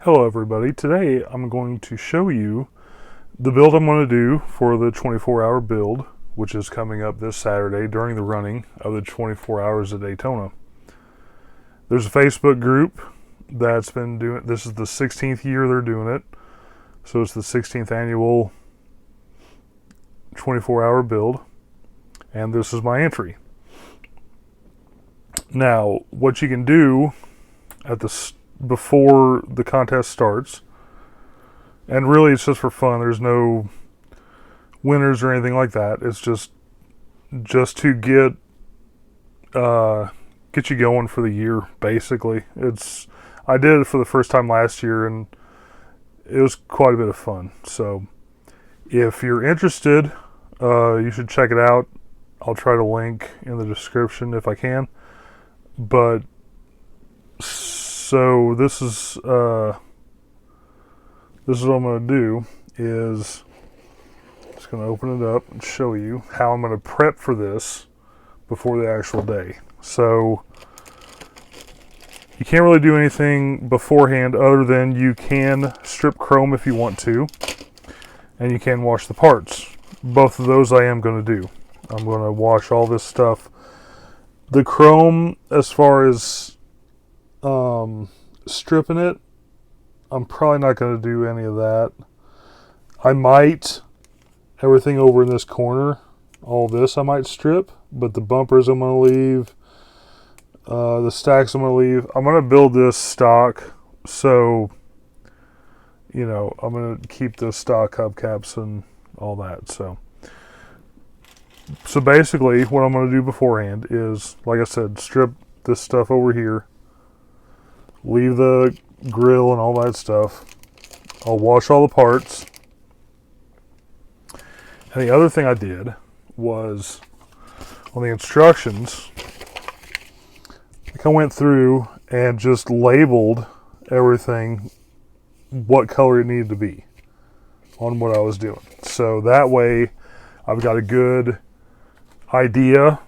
Hello everybody, today I'm going to show you the build I'm going to do for the 24-hour build, which is coming up this Saturday during the running of the 24 hours of Daytona. There's a Facebook group that's been doing, this is the 16th year they're doing it, so it's the 16th annual 24-hour build, and this is my entry. Now, what you can do at the before the contest starts, and really it's just for fun, there's no winners or anything like that, it's just to get you going for the year, basically. I did it for the first time last year and it was quite a bit of fun. So if you're interested, you should check it out. I'll try to link in the description if I can. But so this is what I'm going to do is I'm just going to open it up and show you how I'm going to prep for this before the actual day. So you can't really do anything beforehand other than you can strip chrome if you want to, and you can wash the parts. Both of those I am going to do. I'm going to wash all this stuff. The chrome, as far as stripping it, I'm probably not going to do any of that. I might, everything over in this corner, all this I might strip, but the bumpers I'm going to leave, the stacks I'm going to leave. I'm going to build this stock, so, you know, I'm going to keep the stock hubcaps and all that. So basically what I'm going to do beforehand is, like I said, strip this stuff over here, leave the grill and all that stuff. I'll wash all the parts. And the other thing I did was on the instructions, I went through and just labeled everything what color it needed to be on what I was doing. So that way I've got a good idea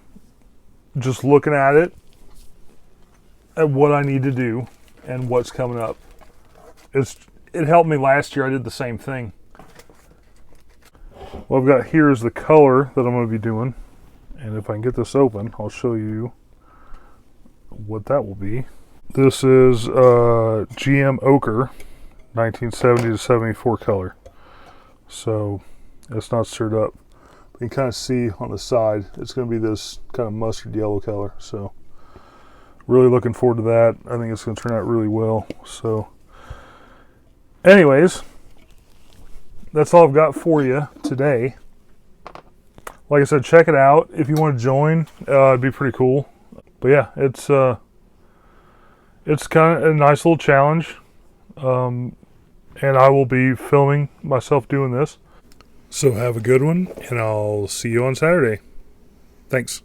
just looking at it at what I need to do and what's coming up. It helped me last year. I did the same thing. What I've got here is the color that I'm going to be doing, and if I can get this open, I'll show you what that will be. This is GM Ochre 1970 to 74 color, so it's not stirred up. You can kind of see on the side it's going to be this kind of mustard yellow color, so really looking forward to that. I think it's going to turn out really well. So anyways, that's all I've got for you today. Like I said, check it out if you want to join. It'd be pretty cool. But yeah, it's kind of a nice little challenge, and I will be filming myself doing this. So have a good one, and I'll see you on Saturday. Thanks.